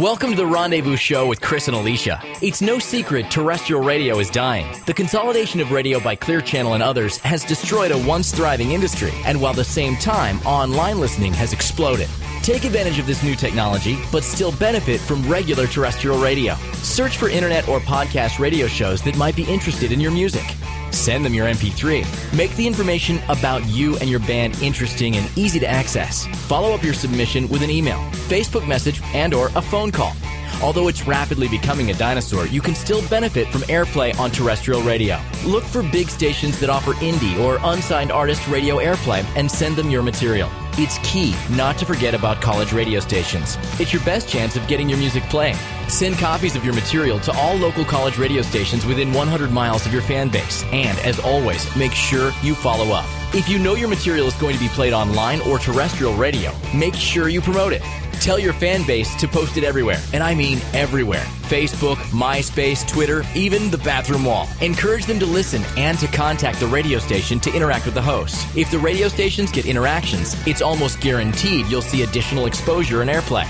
Welcome to the Rendezvous Show with Cris and Alysia. It's no secret terrestrial radio is dying. The consolidation of radio by Clear Channel and others has destroyed a once thriving industry, and while at the same time, online listening has exploded. Take advantage of this new technology, but still benefit from regular terrestrial radio. Search for internet or podcast radio shows that might be interested in your music. Send them your MP3. Make the information about you and your band interesting and easy to access. Follow up your submission with an email, Facebook message, and/or a phone call. Although it's rapidly becoming a dinosaur, you can still benefit from airplay on terrestrial radio. Look for big stations that offer indie or unsigned artist radio airplay and send them your material. It's key not to forget about college radio stations. It's your best chance of getting your music playing. Send copies of your material to all local college radio stations within 100 miles of your fan base. And as always, make sure you follow up. If you know your material is going to be played online or terrestrial radio, make sure you promote it. Tell your fan base to post it everywhere, and I mean everywhere. Facebook, MySpace, Twitter, even the bathroom wall. Encourage them to listen and to contact the radio station to interact with the host. If the radio stations get interactions, it's almost guaranteed you'll see additional exposure and airplay.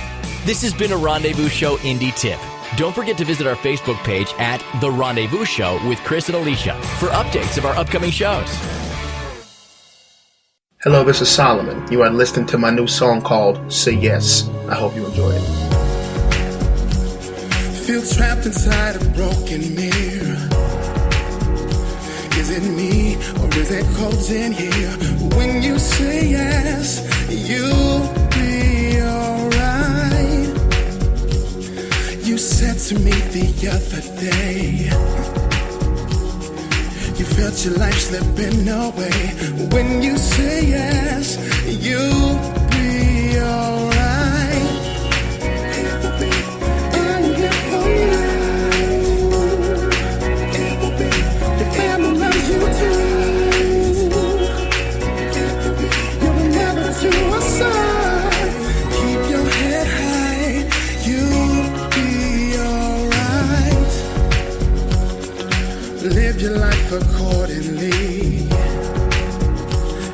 This has been a Rendezvous Show Indie Tip. Don't forget to visit our Facebook page at The Rendezvous Show with Cris and Alysia for updates of our upcoming shows. Hello, this is Solomon. You are listening to my new song called Say Yes. I hope you enjoy it. Feel trapped inside a broken mirror. Is it me or is it cold in here? When you say yes, you'll be alright. You said to me the other day, you felt your life slipping away. When you say yes, you'll be alright. I'm here for you. Your family loves you too. You're never to our side. Keep your head high. You'll be alright. Live your life accordingly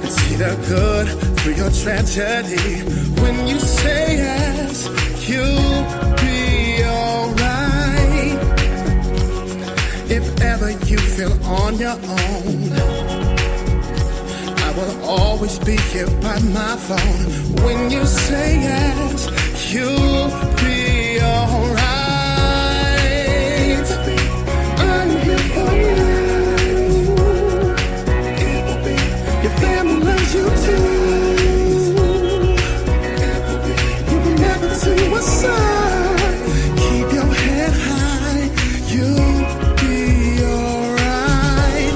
and see the good through your tragedy. When you say yes, you'll be alright. If ever you feel on your own, I will always be here by my phone. When you say yes, you'll be alright. I'm here for you. Your family loves you too. You will never to a side. Keep your head high. You'll be alright.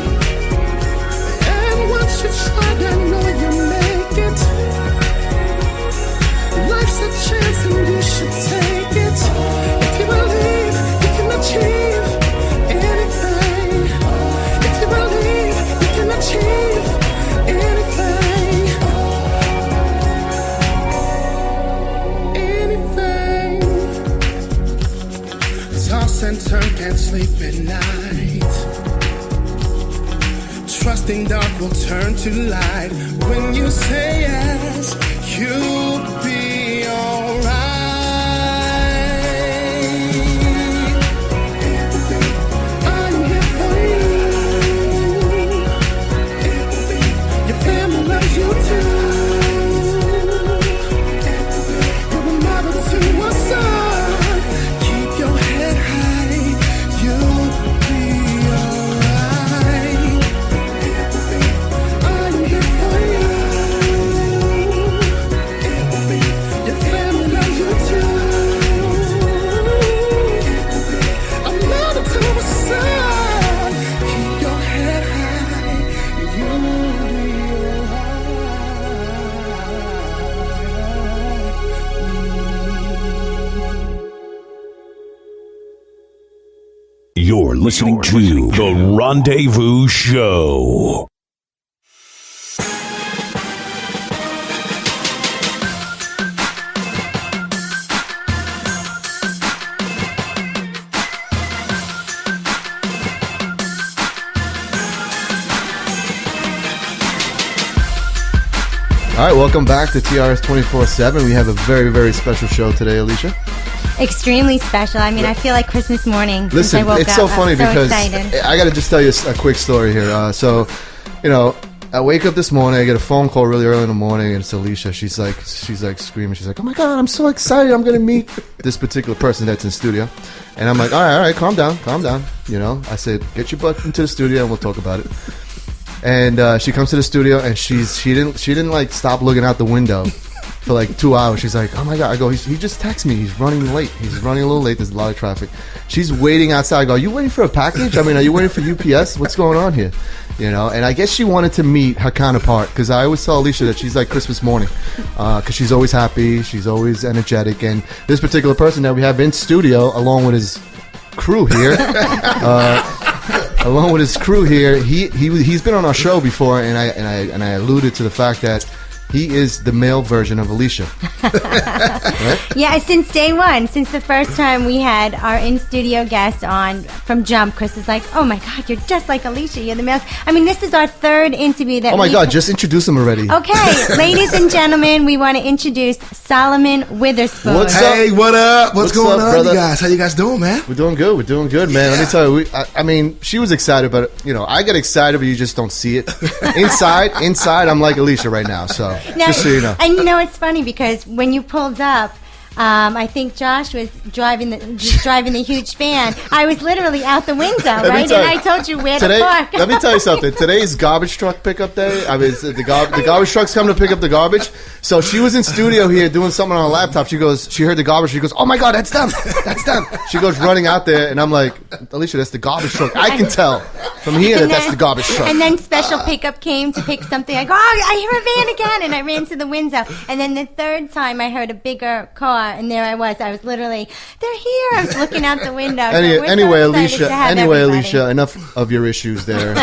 And once you try, I know you'll make it. Life's a chance and you should take it. If you believe, you can achieve anything. If you believe, you can achieve anything. Anything. Toss and turn, can't sleep at night. Trusting dark will turn to light. When you say yes, you'll be alright. I'm here for you. Your family loves you too. You're a mother to a son. Keep your head high. You'll be alright. I'm here for you. Your family loves you too. A mother to a son. Keep your head high. You'll be alright. You're listening to The Rendezvous Show. All right, welcome back to TRS 24/7. We have a very, very special show today, Alysia. Extremely special. I mean, I feel like Christmas morning. Listen, since I woke it's up. so funny because excited. I got to just tell you a quick story here. So, I wake up this morning, I get a phone call really early in the morning, and it's Alysia. She's like screaming. She's like, "Oh my God, I'm so excited! I'm gonna meet this particular person that's in studio." And I'm like, "All right, calm down." I said, "Get your butt into the studio and we'll talk about it." And she comes to the studio and she didn't like stop looking out the window for like 2 hours. She's like, "Oh my God!" I go, he just texted me. He's running late. He's running a little late. There's a lot of traffic. She's waiting outside. I go, "Are you waiting for a package? I mean, are you waiting for UPS? What's going on here?" And I guess she wanted to meet her counterpart, because I always tell Alysia that she's like Christmas morning, because she's always happy, she's always energetic. And this particular person that we have in studio, along with his crew here, he's been on our show before, and I alluded to the fact that he is the male version of Alysia. Right? Yeah, since day one, since the first time we had our in-studio guest on from Jump, Cris is like, "Oh my God, you're just like Alysia. You're the male." I mean, this is our third interview that. Oh my God, just introduce him already. Okay, ladies and gentlemen, we want to introduce Solomon Witherspoon. What's up? Hey, what up? What's going on, brother? you guys? How you guys doing, man? We're doing good, man. Let me tell you, I mean, she was excited, but I get excited, but you just don't see it. Inside, I'm like Alysia right now. So Now, just so you know. And it's funny because when you pulled up, I think Josh was driving the huge van. I was literally out the window, right? And I told you where to park. Let me tell you something. Today's garbage truck pickup day. I mean, the garbage truck's coming to pick up the garbage. So she was in studio here doing something on her laptop. She heard the garbage. She goes, "Oh my God, that's them. That's them." She goes running out there, and I'm like, "Alysia, that's the garbage truck." I can tell from here that's the garbage truck. And then special pickup came to pick something. I go, "Oh, I hear a van again," and I ran to the window. And then the third time, I heard a bigger car, and there I was. I was literally, "They're here." I was looking out the window. Anyway, Alysia, enough of your issues there.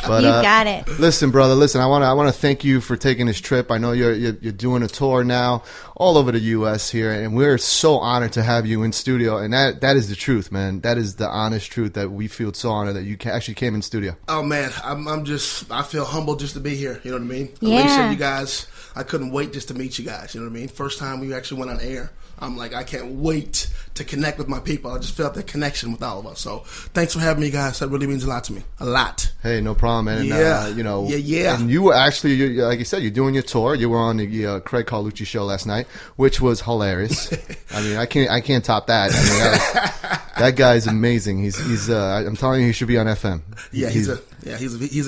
But, you got it. Listen, brother. Listen, I want to thank you for taking this trip. I know you're doing a tour now all over the U.S. here, and we're so honored to have you in studio. And that is the truth, man. That is the honest truth, that we feel so honored that you actually came in studio. Oh man, I feel humbled just to be here. You know what I mean? Yeah. Alysia, you guys, I couldn't wait just to meet you guys. You know what I mean? First time we actually went on air, I'm like, I can't wait to connect with my people. I just felt that connection with all of us. So thanks for having me, guys. That really means a lot to me. A lot. Hey, no problem, man. Yeah. Yeah. And you were actually, like you said, you're doing your tour. You were on the Craig Carlucci show last night, which was hilarious. I mean, I can't top that. I mean, that guy's amazing. He's I'm telling you, he should be on FM. Yeah, he's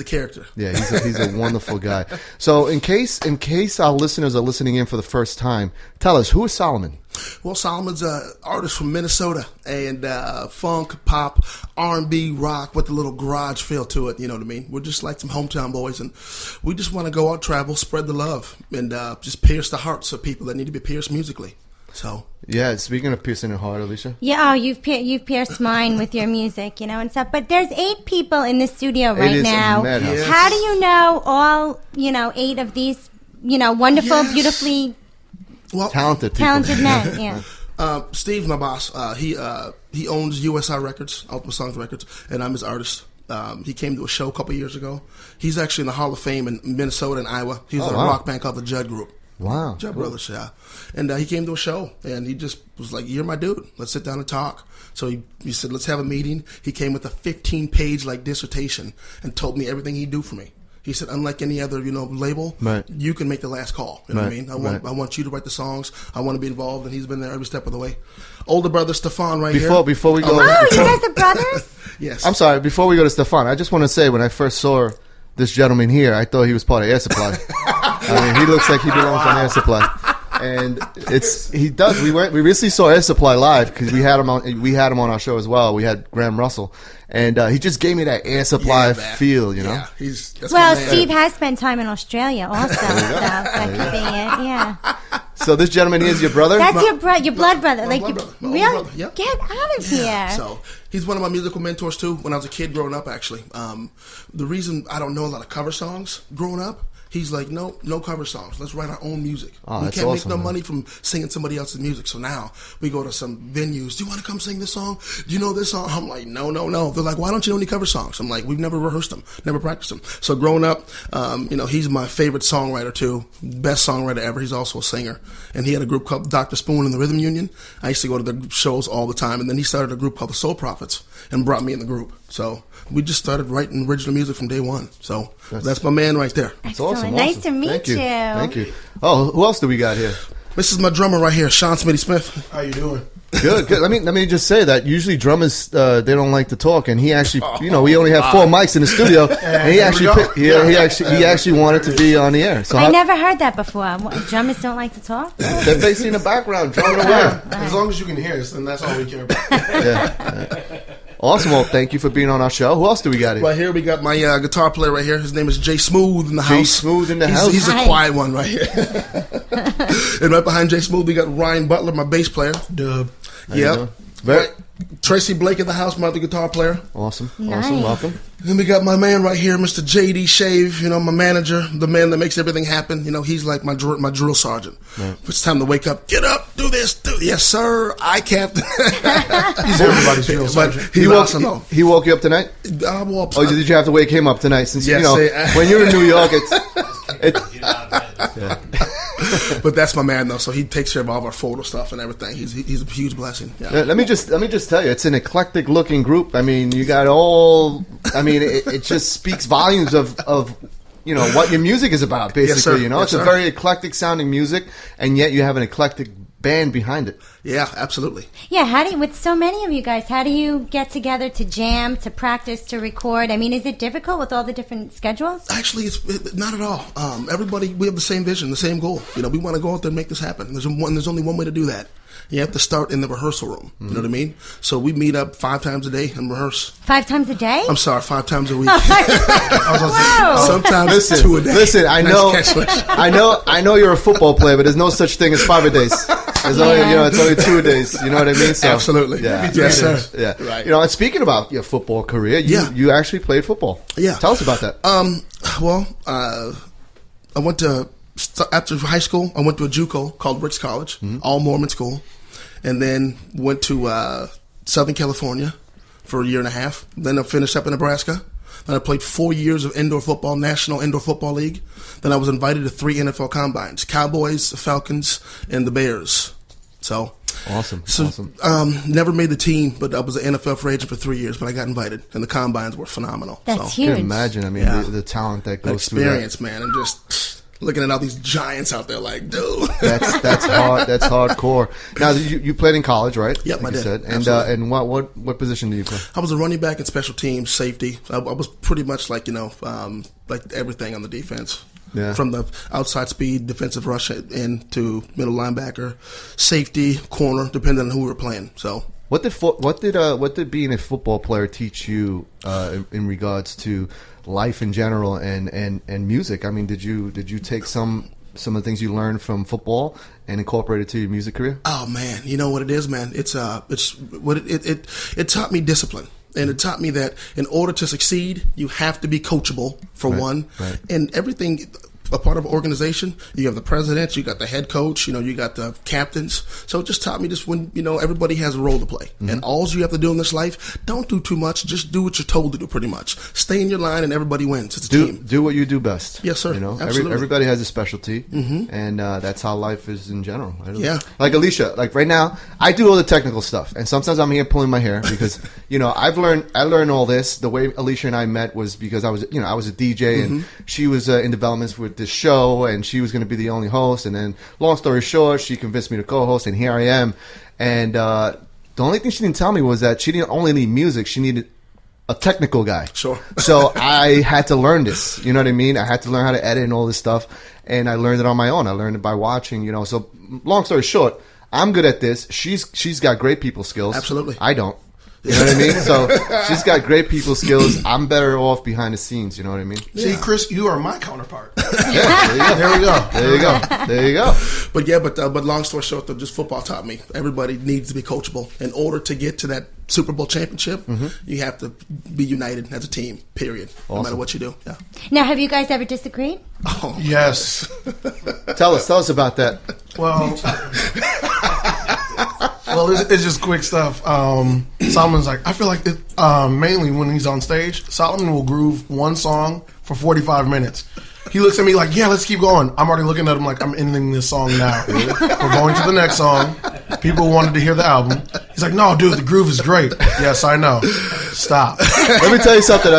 a character. Yeah, he's a wonderful guy. So in case our listeners are listening in for the first time, tell us, who is Solomon? Well, Solomon's an artist from Minnesota, and funk, pop, R&B, rock with a little garage feel to it. You know what I mean? We're just like some hometown boys, and we just want to go out, travel, spread the love, and just pierce the hearts of people that need to be pierced musically. So yeah, speaking of piercing the heart, Alysia. Yeah, you've pierced mine with your music, and stuff. But there's 8 people in the studio right now. Yes. How do you know all 8 of these wonderful, beautifully talented men? Yeah. Steve's my boss. He owns USI Records, Ultimate Songs Records, and I'm his artist. He came to a show a couple years ago. He's actually in the Hall of Fame in Minnesota and Iowa. He's in a rock band called the Judd Group. Wow. Judd Brothers, yeah. And he came to a show, and he just was like, "You're my dude. Let's sit down and talk." So he said, "Let's have a meeting." He came with a 15-page dissertation and told me everything he'd do for me. He said, "Unlike any other, label, right, you can make the last call." You know what I mean? I want you to write the songs. I want to be involved, and he's been there every step of the way. Older brother Stefan here. Before we go, you guys are brothers? Yes. I'm sorry. Before we go to Stefan, I just want to say, when I first saw this gentleman here, I thought he was part of Air Supply. I mean, he looks like he belongs on Air Supply, and he does. We recently saw Air Supply live because we had him on our show as well. We had Graham Russell, and he just gave me that Air Supply feel, Yeah, Steve has spent time in Australia also, so that could be it. Yeah. So this gentleman is your brother? That's your blood brother. My brother. Really? Yep. Get out of here. So he's one of my musical mentors too. When I was a kid growing up, actually, the reason I don't know a lot of cover songs growing up He's like, no cover songs. Let's write our own music. Oh, we that's can't awesome, make no man. money from singing somebody else's music. So now we go to some venues. Do you want to come sing this song? Do you know this song? I'm like, no. They're like, why don't you know any cover songs? I'm like, we've never rehearsed them, never practiced them. So growing up, he's my favorite songwriter too, best songwriter ever. He's also a singer, and he had a group called Dr. Spoon and the Rhythm Union. I used to go to the shows all the time, and then he started a group called the Soul Prophets and brought me in the group. So we just started writing original music from day one. So that's my man right there. It's awesome. Nice to meet Thank you. Thank you. Oh, who else do we got here? This is my drummer right here, Sean Smitty Smith. How you doing? Good. Let me just say that usually drummers they don't like to talk, and he actually, we only have 4 mics in the studio, and he actually wanted to be on the air. So I never heard that before. Drummers don't like to talk? they're basically in the background drumming away. As long as you can hear us, then that's all we care about. Yeah. Awesome. Well, thank you for being on our show. Who else do we got here? Right here, we got my guitar player right here. His name is Jay Smooth in the Jay house. Smooth in the He's- house. He's a Hi. quiet one right here. And right behind Jay Smooth, we got Ryan Butler, my bass player. Dub. you Yep. doing? Very Tracy Blake in the house, my other guitar player. awesome. Nice. Awesome. Welcome. Then we got my man right here, Mr. JD Shave, my manager, the man that makes everything happen. He's like my drill sergeant. If it's time to wake up, get up, do this, yes, sir, I captain. He's everybody's drill But sergeant. he's awesome, though. He woke you up tonight? Well, Oh, did you have to wake him up tonight? Since Yes, when you're in New York, it's but that's my man, though, so he takes care of all of our photo stuff and everything. He's a huge blessing. Yeah. Let me just tell you, it's an eclectic looking group. I mean, you got all. I mean, it just speaks volumes of what your music is about. Basically, Yes, sir. Yes, it's a sir. very eclectic sounding music, and yet you have an eclectic band behind it. Yeah, absolutely. Yeah, with so many of you guys, how do you get together to jam, to practice, to record? I mean, is it difficult with all the different schedules? Actually, it's not at all. Everybody, we have the same vision, the same goal. We want to go out there and make this happen. There's only one way to do that. You have to start in the rehearsal room. You know what I mean? So we meet up 5 times a day and rehearse. 5 times a day? I'm sorry, 5 times a week. Whoa. Sometimes 2 a day. Listen, I Nice know, catch, Rich. I know you're a football player, but there's no such thing as 5 a days. There's only, it's only 2 a days. You know what I mean? So, Absolutely. Yeah. Yes, sir. Yeah. Right. And speaking about your football career, you actually played football. Yeah. Tell us about that. I went to, after high school, I went to a JUCO called Rick's College, all Mormon school, and then went to Southern California for a year and a half. Then I finished up in Nebraska. Then I played 4 years of indoor football, National Indoor Football League. Then I was invited to 3 NFL combines, Cowboys, Falcons, and the Bears. So Awesome. never made the team, but I was an NFL free agent for 3 years, but I got invited, and the combines were phenomenal. That's so, I huge. can imagine. I mean, Yeah. the talent that that goes through that. experience, man, and just looking at all these giants out there like, dude. That's hard. That's hardcore. Now you played in college, right? Yep, like I you did. said. And Absolutely. and what position do you play? I was a running back in special teams, safety. I was pretty much like, like everything on the defense. Yeah. From the outside speed, defensive rush into middle linebacker, safety, corner, depending on who we were playing. So What did being a football player teach you in regards to life in general and music? I mean, did you take some of the things you learned from football and incorporate it to your music career? Oh man, you know what it is, man. It's what it taught me discipline, and it taught me that in order to succeed, you have to be coachable for one, right. and everything. A part of an organization, you have the president, you got the head coach, you got the captains. So it just taught me just when, everybody has a role to play. And all you have to do in this life, don't do too much. Just do what you're told to do pretty much. Stay in your line and everybody wins. It's a team. Do what you do best. Yes, sir. Absolutely. Everybody has a specialty, and that's how life is in general. Yeah. Like Alysia, like right now, I do all the technical stuff, and sometimes I'm here pulling my hair because I learned all this. The way Alysia and I met was because I was a DJ and she was in developments with this show, and she was going to be the only host. And then, long story short, she convinced me to co-host, and here I am. And the only thing she didn't tell me was that she didn't only need music; she needed a technical guy. Sure. So I had to learn this. You know what I mean? I had to learn how to edit and all this stuff, and I learned it on my own. I learned it by watching. So long story short, I'm good at this. She's got great people skills. Absolutely. I don't. You know what I mean? So she's got great people skills. I'm better off behind the scenes. You know what I mean? See, Chris, you are my counterpart. Yeah, there we go. There you go. But long story short, though, just football taught me everybody needs to be coachable in order to get to that Super Bowl championship, you have to be united as a team, period. No matter what you do. Yeah. Now, have you guys ever disagreed? Oh, Yes. Tell us about that. Well, it's just quick stuff. Solomon's like, I feel like it, mainly when he's on stage, Solomon will groove one song for 45 minutes. He looks at me like, yeah, let's keep going. I'm already looking at him like, I'm ending this song now. We're going to the next song. People wanted to hear the album. He's like, no, dude, the groove is great. Yes, I know. Stop. Let me tell you something.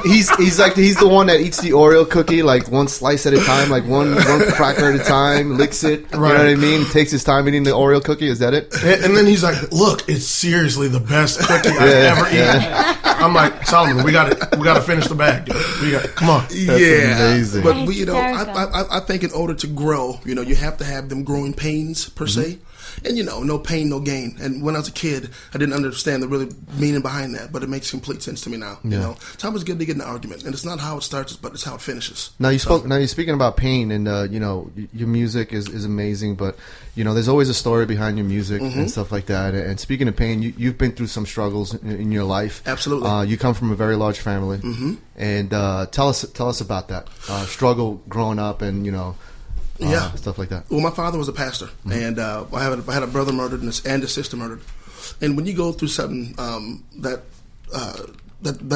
He's the one that eats the Oreo cookie like one slice at a time, like one cracker at a time, licks it. You know what I mean? Takes his time eating the Oreo cookie. Is that it? And then he's like, look, it's seriously the best cookie I've ever eaten. I'm like, Solomon, we got to finish the bag, dude. Come on. That's amazing. But you know, I think in order to grow, you know, you have to have them growing pains per se. And, you know, no pain, no gain. And when I was a kid, I didn't understand the really meaning behind that, but it makes complete sense to me now. You know, it's always good to get in an argument, and it's not how it starts, but it's how it finishes. Now you're speaking about pain, and you know, your music is amazing, but you know, there's always a story behind your music and stuff like that. And speaking of pain, you've been through some struggles in your life. Absolutely. You come from a very large family, and tell us about that struggle growing up, and you know. Stuff like that. Well, my father was a pastor, and I had a brother murdered and a sister murdered. And when you go through something that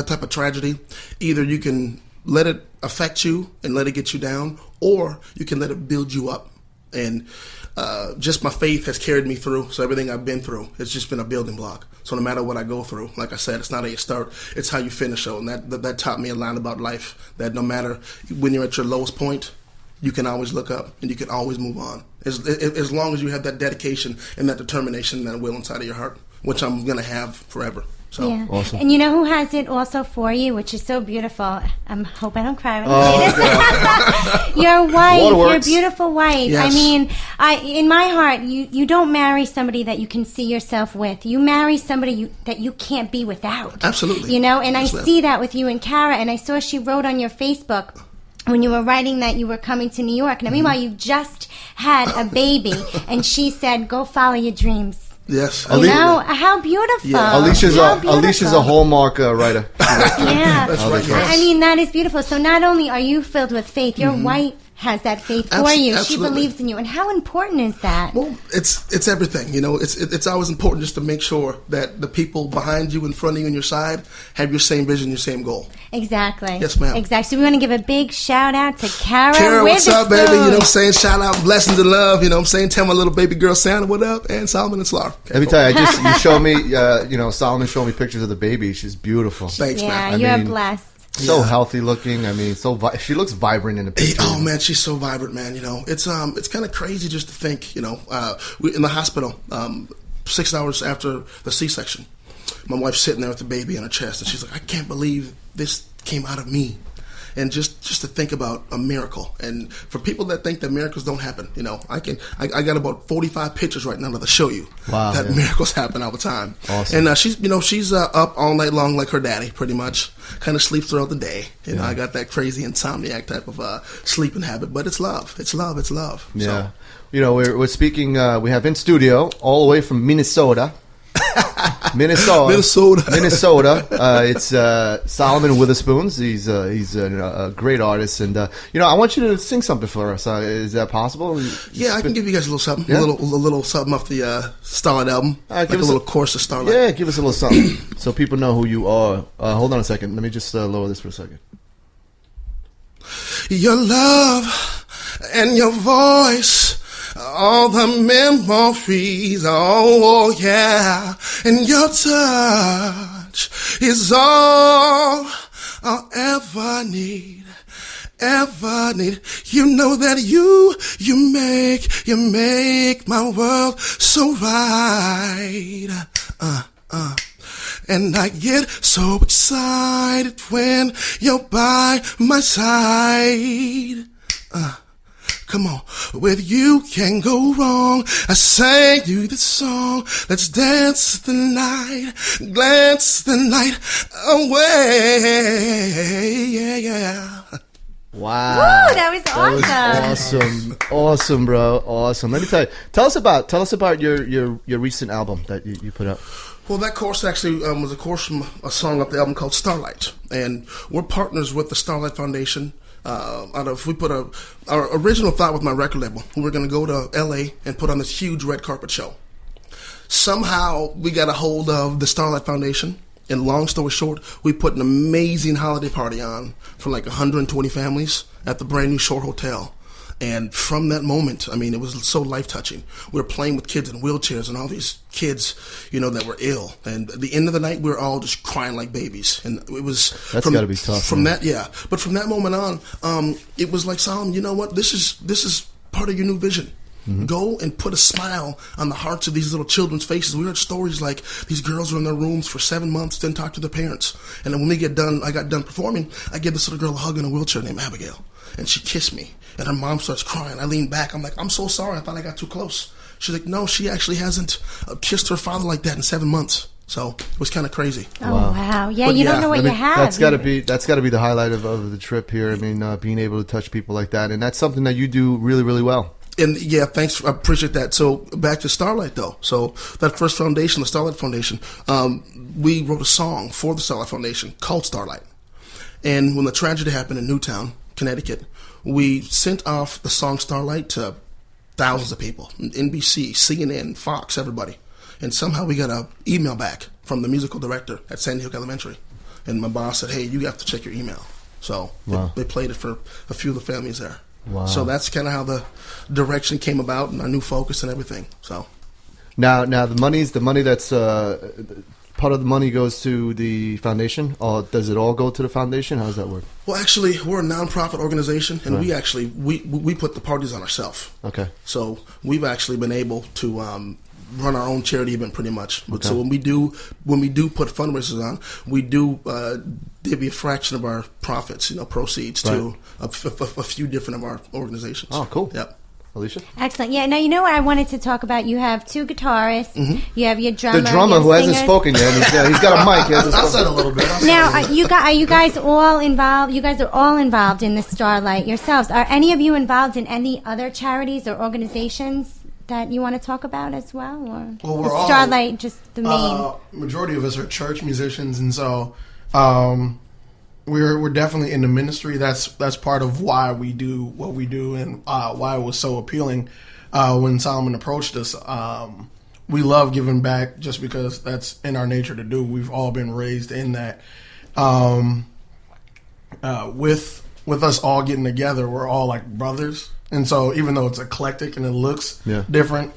type of tragedy, either you can let it affect you and let it get you down, or you can let it build you up. And just my faith has carried me through. So everything I've been through, it's just been a building block. So no matter what I go through, like I said, it's not how you start, it's how you finish. So, and that taught me a lot about life, that no matter when you're at your lowest point, you can always look up and you can always move on. As long as you have that dedication and that determination and that will inside of your heart, which I'm going to have forever. So. Yeah. Awesome. And you know who has it also for you, which is so beautiful? I hope I don't cry when I say this. Your wife, your beautiful wife. Yes. I mean, in my heart, you don't marry somebody that you can see yourself with. You marry somebody that you can't be without. Absolutely. You know, and Absolutely. I see that with you and Kara, and I saw she wrote on your Facebook when you were writing that you were coming to New York. Now, meanwhile, you just had a baby, and she said, go follow your dreams. Yes. You know, how beautiful. Yeah. Alicia's a Hallmark writer. Yeah. That's right. Yes. I mean, that is beautiful. So not only are you filled with faith, your wife has that faith for you. Absolutely. She believes in you. And how important is that? Well, it's everything. You know, it's always important just to make sure that the people behind you, in front of you, and your side have your same vision, your same goal. Exactly. Yes, ma'am. Exactly. So we want to give a big shout out to Kara What's up, Witherspoon. baby? You know what I'm saying? Shout out, blessings and love. You know what I'm saying? Tell my little baby girl Santa what up, and Solomon and Slar. Okay, Let me tell you, you showed me, you know, Solomon showed me pictures of the baby. She's beautiful. Thanks, man. Yeah, you're blessed. So healthy looking. I mean, she looks vibrant in the picture. Oh man, she's so vibrant, man. You know, it's kind of crazy just to think. You know, we're in the hospital 6 hours after the C-section. My wife's sitting there with the baby on her chest, and she's like, "I can't believe this came out of me." And just to think about a miracle, and for people that think that miracles don't happen, you know, I got about 45 pictures right now to show you that miracles happen all the time. Awesome. And she's up all night long like her daddy, pretty much. Kind of sleeps throughout the day. You know, I got that crazy insomniac type of sleeping habit, but it's love. It's love. It's love. Yeah. So. You know, we're speaking. We have in studio all the way from Minnesota. Minnesota. It's Solomon Witherspoon. He's a great artist, and you know, I want you to sing something for us. Is that possible? Yeah, I can give you guys a little something, a little something off the Starlight album, like a little chorus of Starlight. Yeah, give us a little something so people know who you are. Hold on a second. Let me just lower this for a second. Your love and your voice. All the memories, oh yeah, and your touch is all I'll ever need. You know that you make my world so right. And I get so excited when you're by my side. Come on, with you can't go wrong. I sang you this song. Let's dance the night, glance the night away. Yeah. Wow. Woo, that was awesome. Awesome, bro. Awesome. Let me tell you. Tell us about your recent album that you put out. Well, that course actually was a course from a song off the album called Starlight. And we're partners with the Starlight Foundation. We put our original thought with my record label. We were going to go to LA and put on this huge red carpet show. Somehow we got a hold of the Starlight Foundation. And long story short, we put an amazing holiday party on for like 120 families at the brand new Shore Hotel. And from that moment, I mean, it was so life-touching. We were playing with kids in wheelchairs and all these kids, that were ill. And at the end of the night, we were all just crying like babies. And it was... That's got to be tough. But from that moment on, it was like, Solomon, you know what? This is part of your new vision. Mm-hmm. Go and put a smile on the hearts of these little children's faces. We heard stories like these girls were in their rooms for 7 months, didn't talk to their parents. And then when I got done performing, I gave this little girl a hug in a wheelchair named Abigail. And she kissed me. And her mom starts crying. I lean back. I'm like, I'm so sorry. I thought I got too close. She's like, no, she actually hasn't kissed her father like that in 7 months. So it was kind of crazy. Oh, wow. Yeah, but you don't know what you have. That's got to be the highlight of the trip here. I mean, being able to touch people like that. And that's something that you do really, really well. And yeah, thanks. I appreciate that. So back to Starlight, though. So that first foundation, the Starlight Foundation, we wrote a song for the Starlight Foundation called Starlight. And when the tragedy happened in Newtown, Connecticut, we sent off the song Starlight to thousands of people, NBC, CNN, Fox, everybody. And somehow we got an email back from the musical director at Sandy Hook Elementary. And my boss said, hey, you have to check your email. So they played it for a few of the families there. Wow. So that's kind of how the direction came about and our new focus and everything. So now the money that's part of the money goes to the foundation, or does it all go to the foundation? How does that work? Well, actually, we're a nonprofit organization, and we actually we put the parties on ourselves. Okay. So we've actually been able to run our own charity event pretty much. Okay. So when we do put fundraisers on, we do divvy a fraction of our profits, proceeds to a few different of our organizations. Oh, cool. Yep. Alysia? Excellent. Yeah, now you know what I wanted to talk about? You have two guitarists. Mm-hmm. You have your drummer. The drummer who hasn't spoken yet. He's got a mic. I'll say it a little bit. Now, are you guys all involved? You guys are all involved in the Starlight yourselves. Are any of you involved in any other charities or organizations that you want to talk about as well? Or we're all Starlight just the main? Majority of us are church musicians, and so we're definitely in the ministry. That's part of why we do what we do, and why it was so appealing when Solomon approached us. We love giving back just because that's in our nature to do. We've all been raised in that. With us all getting together, we're all like brothers. And so even though it's eclectic and it looks different,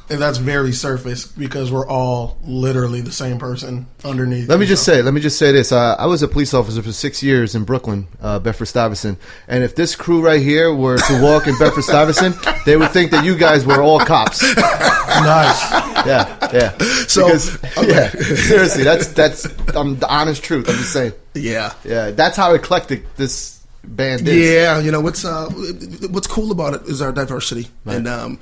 and that's very surface because we're all literally the same person underneath. Let me just say this. I was a police officer for 6 years in Brooklyn, Bedford-Stuyvesant. And if this crew right here were to walk in Bedford-Stuyvesant, they would think that you guys were all cops. Nice. Yeah. So, seriously, that's the honest truth. I'm just saying. Yeah. That's how eclectic this band is. Yeah, what's cool about it is our diversity. Right. And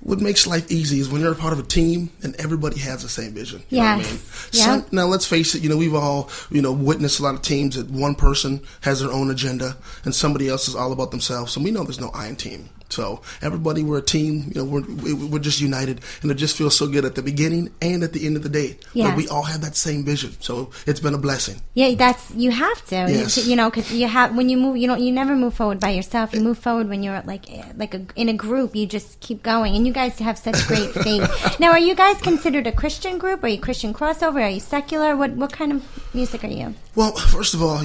what makes life easy is when you're a part of a team and everybody has the same vision. You know what I mean? Now, let's face it, we've all, witnessed a lot of teams that one person has their own agenda and somebody else is all about themselves. And we know there's no I in team. So everybody, we're a team. We're just united, and it just feels so good at the beginning and at the end of the day. Yeah, like we all have that same vision. So it's been a blessing. Yeah, you have to. Yes. Because you have when you move, you never move forward by yourself. You move forward when you're in a group. You just keep going, and you guys have such great faith. Now, are you guys considered a Christian group? Are you Christian crossover? Are you secular? What kind of music are you? Well, first of all,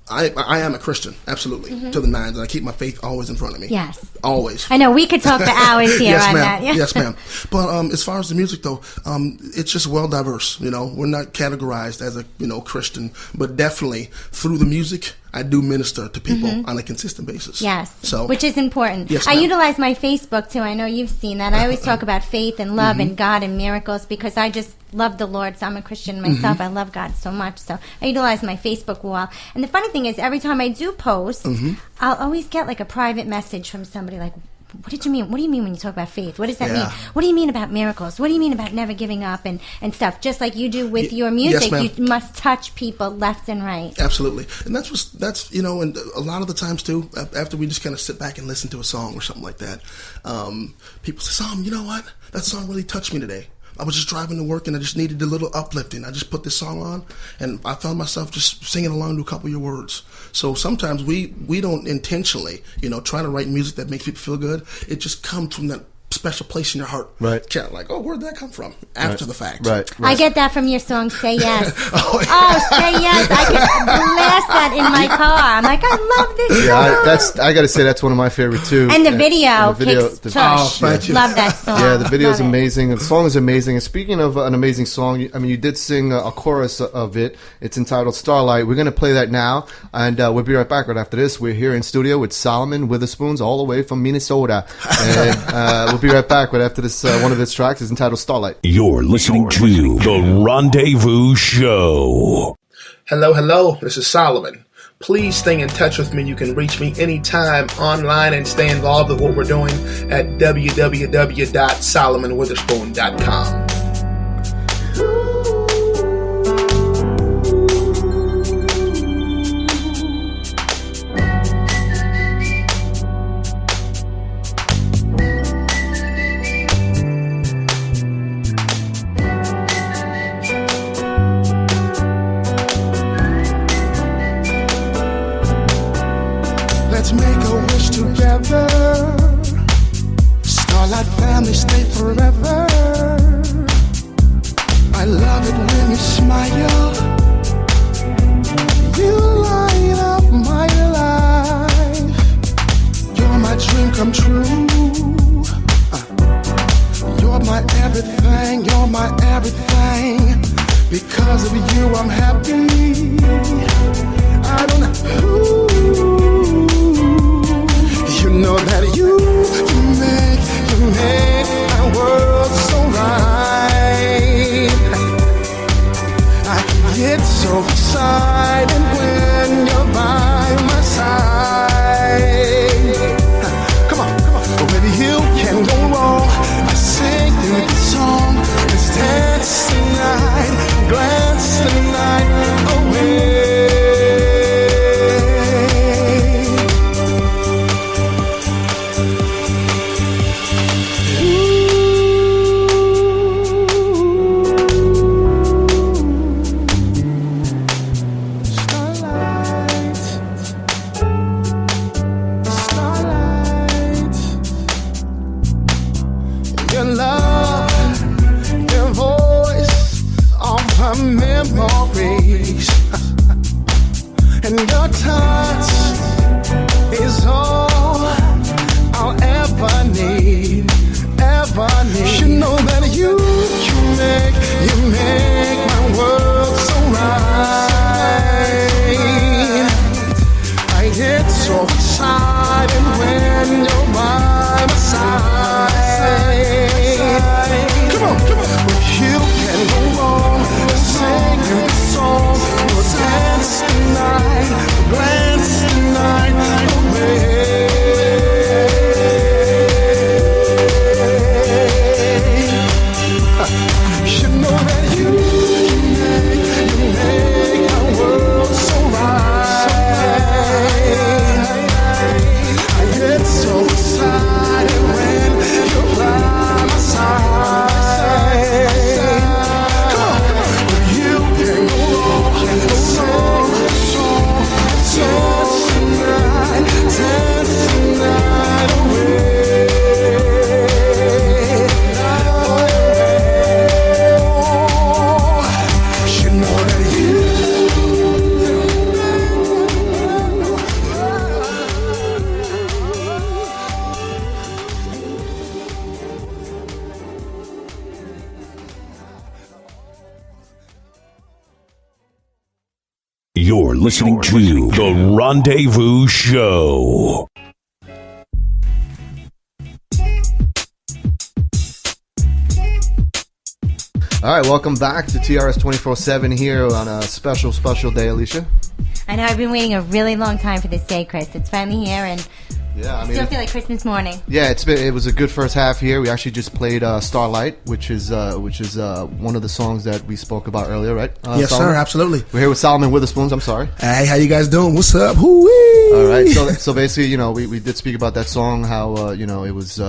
I am a Christian, absolutely, to the nines, and I keep my faith always in front of me. Yes. Always. I know, we could talk for hours here on that. Yeah. Yes, ma'am. But as far as the music, though, it's just well diverse. We're not categorized as a, Christian, but definitely through the music, I do minister to people on a consistent basis. Yes, which is important. Yes, I utilize my Facebook, too. I know you've seen that. I always talk about faith and love and God and miracles because I just love the Lord. So I'm a Christian myself. I love God so much. So I utilize my Facebook wall. And the funny thing is, every time I do post, I'll always get like a private message from somebody like, what did you mean? What do you mean when you talk about faith? What does that Yeah. mean? What do you mean about miracles? What do you mean about never giving up and stuff? Just like you do with your music, ma'am. you must touch people left and right. Absolutely. And that's you know, and a lot of the times too, after we just kind of sit back and listen to a song or something like that, people say, Solomon, you know what? That song really touched me today. I was just driving to work and I just needed a little uplifting. I just put this song on and I found myself just singing along to a couple of your words. So sometimes we don't intentionally, you know, try to write music that makes people feel good. It just comes from that special place in your heart. Right. Kind of like, oh, where'd that come from? After the fact. Right. I get that from your song "Say Yes." Oh, yeah. Oh, "Say Yes"! I can blast that in my car. I'm like, I love this song. I got to say that's one of my favorite too. And the video, kicks the- tush. thank you. Love that song. Yeah, the video is Love it. amazing. The song is amazing. And speaking of an amazing song, I mean, you did sing a chorus of it. It's entitled Starlight. We're going to play that now, and we'll be right back right after this. We're here in studio with Solomon Witherspoon, all the way from Minnesota. And we'll be right back right after this. One of his tracks is entitled Starlight. You're listening to The Rendezvous Show. Hello, this is Solomon. Please stay in touch with me. You can reach me anytime online and stay involved with what we're doing at www.solomonwitherspoon.com. Let's make a wish together. Starlight family, stay forever. I love it when you smile. You light up my life. You're my dream come true. You're my everything. You're my everything. Because of you, I'm happy. I don't know. You know that you make my world so right. I get so excited when you're by my side. Come on. With you can go wrong. I sing through the song. Let's dance tonight, glance tonight away. Your love, your voice, all my memories, and your touch is all I'll ever need. You know that you make my world so right. I get so excited when you're by my side. Come on. With you can go wrong. Sing your song. We'll dance tonight. Glance tonight away. You know that you make my world so right. I get so excited when you're by my side. Come on. You can go wrong. Dance tonight away. You know that You're listening to The Rendezvous Show. All right, welcome back to TRS 24/7 here on a special day, Alysia. I know I've been waiting a really long time for this day, Cris. It's finally here, and Yeah, I still feel like Christmas morning. Yeah, it was a good first half here. We actually just played Starlight, which is one of the songs that we spoke about earlier, right? Yes, Solomon? sir, absolutely. We're here with Solomon Witherspoon. I'm sorry. Hey, how you guys doing? What's up? Hoo-wee! All right, so basically, we did speak about that song. How it was.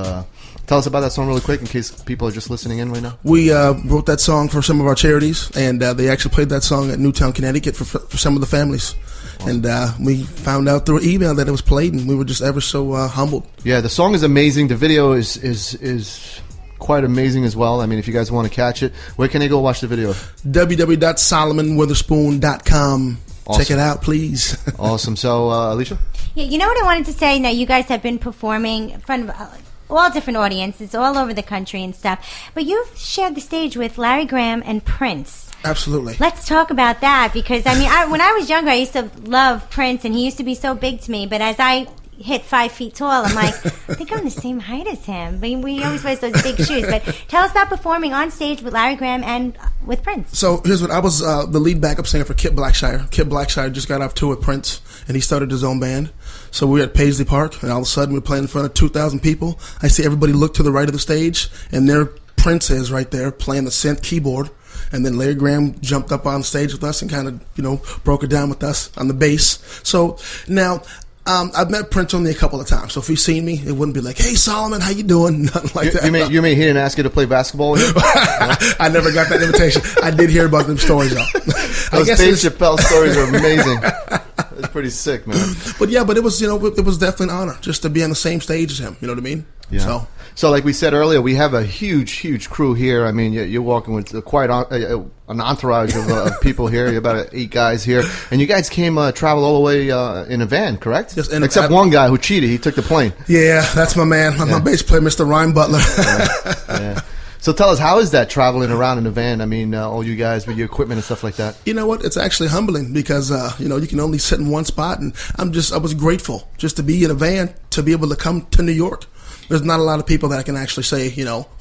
Tell us about that song really quick, in case people are just listening in right now. We wrote that song for some of our charities, and they actually played that song at Newtown, Connecticut for some of the families. Awesome. And we found out through email that it was played, and we were just ever so humbled. Yeah, the song is amazing. The video is quite amazing as well. I mean, if you guys want to catch it, where can they go watch the video? www.solomonwitherspoon.com. Awesome. Check it out, please. Awesome. So, Alysia? Yeah, you know what I wanted to say? Now, you guys have been performing in front of all different audiences all over the country and stuff, but you've shared the stage with Larry Graham and Prince. Absolutely. Let's talk about that, because I mean, when I was younger, I used to love Prince, and he used to be so big to me. But as I hit 5 feet tall, I'm like, I think I'm the same height as him. But we always wear those big shoes. But tell us about performing on stage with Larry Graham and with Prince. So here's what I was the lead backup singer for Kip Blackshire. Kip Blackshire just got off tour with Prince, and he started his own band. So we were at Paisley Park, and all of a sudden we're playing in front of 2,000 people. I see everybody look to the right of the stage, and there Prince is right there playing the synth keyboard. And then Larry Graham jumped up on stage with us and kind of, broke it down with us on the bass. So now I've met Prince only a couple of times. So if he's seen me, it wouldn't be like, "Hey, Solomon, how you doing?" Nothing like that. You mean he didn't ask you to play basketball with him? I never got that invitation. I did hear about them stories, though. Those Dave Chappelle stories are amazing. It's pretty sick, man. But it was, it was definitely an honor just to be on the same stage as him. You know what I mean? Yeah. So like we said earlier, we have a huge crew here. I mean, you're walking with quite an entourage of people here. You're about 8 guys here, and you guys traveled all the way in a van, correct? Yes. Except one guy who cheated. He took the plane. Yeah, that's my man. My bass player, Mr. Ryan Butler. Yeah. So tell us, how is that traveling around in a van? I mean, all you guys with your equipment and stuff like that. You know what? It's actually humbling because you can only sit in one spot, and I was grateful just to be in a van to be able to come to New York. There's not a lot of people that I can actually say,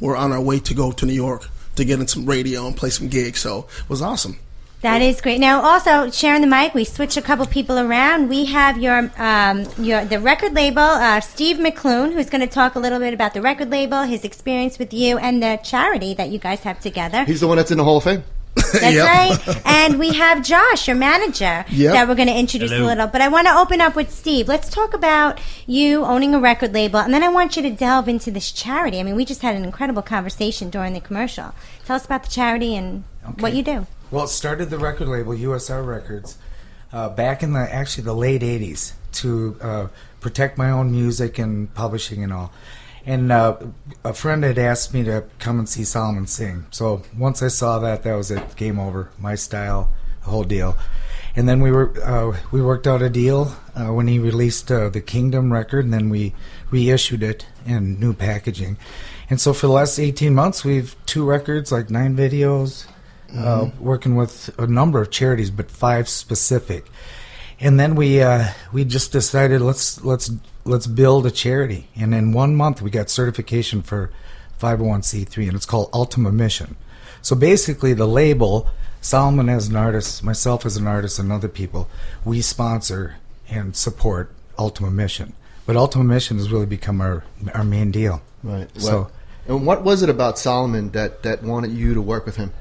we're on our way to go to New York to get in some radio and play some gigs. So it was awesome. That is great. Now, also sharing the mic, we switched a couple people around. We have the record label, Steve McClune, who's going to talk a little bit about the record label, his experience with you, and the charity that you guys have together. He's the one that's in the Hall of Fame. That's right. And we have Josh, your manager, that we're going to introduce a little. But I want to open up with Steve. Let's talk about you owning a record label, and then I want you to delve into this charity. I mean, we just had an incredible conversation during the commercial. Tell us about the charity and what you do. Well, it started the record label, USR Records, back in the late 80s to protect my own music and publishing and all. And a friend had asked me to come and see Solomon sing. So once I saw that was it. Game over. My style, the whole deal. And then we worked out a deal when he released the Kingdom record, and then we reissued it in new packaging. And so for the last 18 months, we've 2 records, like 9 videos, working with a number of charities, but 5 specific. And then we just decided let's build a charity. And in 1 month, we got certification for 501c3, and it's called Ultima Mission. So basically, the label, Solomon as an artist, myself as an artist, and other people, we sponsor and support Ultima Mission. But Ultima Mission has really become our main deal. Right. So, and what was it about Solomon that wanted you to work with him?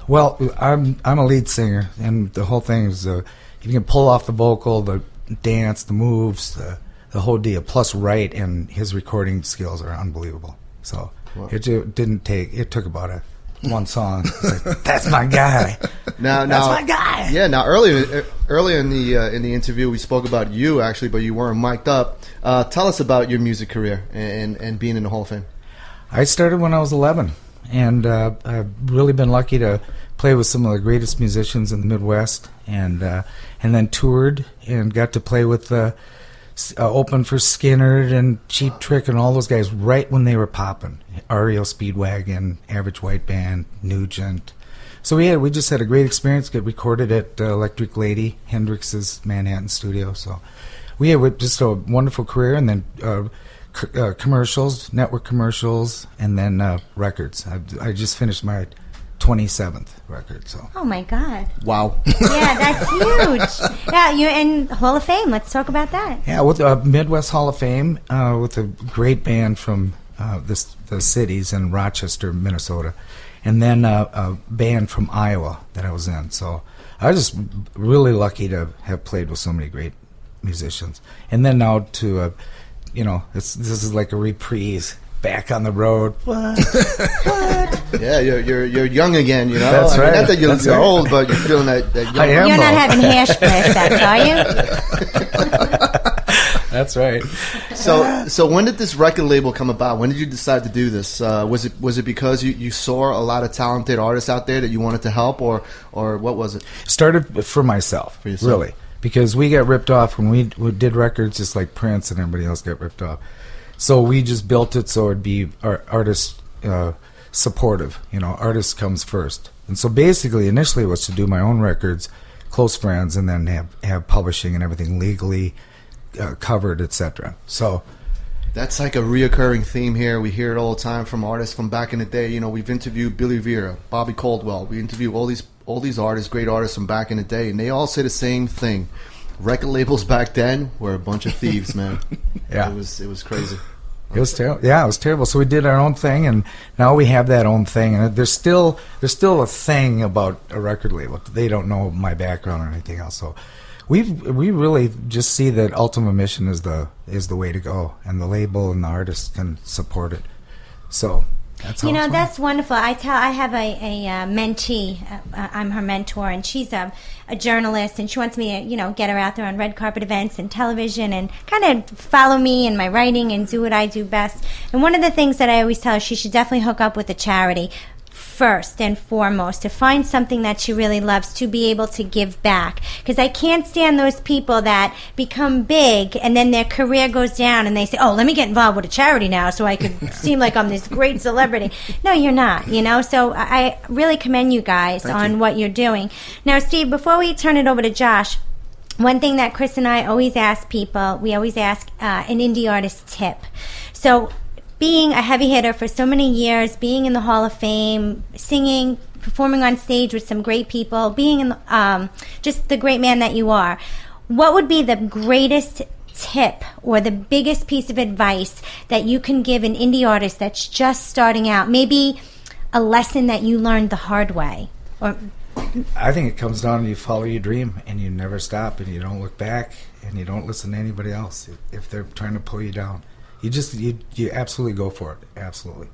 Well, I'm a lead singer, and the whole thing is you can pull off the vocal, the dance, the moves, the whole deal. Plus, write, and his recording skills are unbelievable. So it took about one song. It's like, that's my guy. That's my guy. Yeah. Now, earlier in the interview, we spoke about you actually, but you weren't mic'd up. Tell us about your music career and being in the Hall of Fame. I started when I was 11, and I've really been lucky to play with some of the greatest musicians in the Midwest, and then toured and got to play with open for Skinner and Cheap Trick and all those guys right when they were popping. REO Speedwagon, Average White Band, Nugent. So we just had a great experience. Got recorded at Electric Lady, Hendrix's Manhattan studio. So we had just a wonderful career, and then commercials, network commercials, and then records. I just finished my 27th record. So. Oh my God! Wow. Yeah, that's huge. Yeah, you're in Hall of Fame. Let's talk about that. Yeah, with Midwest Hall of Fame, with a great band from the cities in Rochester, Minnesota, and then a band from Iowa that I was in. So I was just really lucky to have played with so many great musicians. And then now to, this is like a reprise. Back on the road. What? Yeah, you're young again, That's right. Not that you're old, but you're feeling that young. I am. You're not having hash flashbacks, are you? That's right. So when did this record label come about? When did you decide to do this? Was it because you saw a lot of talented artists out there that you wanted to help, or what was it? Started for myself, really, because we got ripped off when we did records, just like Prince and everybody else got ripped off. So we just built it so it'd be artist supportive. Artist comes first. And so basically, initially, it was to do my own records, close friends, and then have publishing and everything legally covered, etc. So that's like a reoccurring theme here. We hear it all the time from artists from back in the day. We've interviewed Billy Vera, Bobby Caldwell. We interview all these artists, great artists from back in the day, and they all say the same thing. Record labels back then were a bunch of thieves, man. Yeah, it was crazy. It was terrible. Yeah, it was terrible. So we did our own thing, and now we have that own thing. And there's still a thing about a record label. They don't know my background or anything else. So we really just see that Ultimate Mission is the way to go, and the label and the artist can support it. So. That's wonderful. I have a mentee. I'm her mentor, and she's a journalist, and she wants me to, get her out there on red carpet events and television and kind of follow me in my writing and do what I do best. And one of the things that I always tell her, she should definitely hook up with a charity first and foremost, to find something that she really loves, to be able to give back. Because I can't stand those people that become big and then their career goes down and they say, oh, let me get involved with a charity now so I could seem like I'm this great celebrity. No, you're not, So I really commend you guys on what you're doing. Now, Steve, before we turn it over to Josh, one thing that Cris and I always ask people, we always ask an indie artist tip. So being a heavy hitter for so many years, being in the Hall of Fame, singing, performing on stage with some great people, being in just the great man that you are, what would be the greatest tip or the biggest piece of advice that you can give an indie artist that's just starting out? Maybe a lesson that you learned the hard way. Or I think it comes down to you follow your dream and you never stop and you don't look back and you don't listen to anybody else if they're trying to pull you down. You absolutely go for it. Absolutely.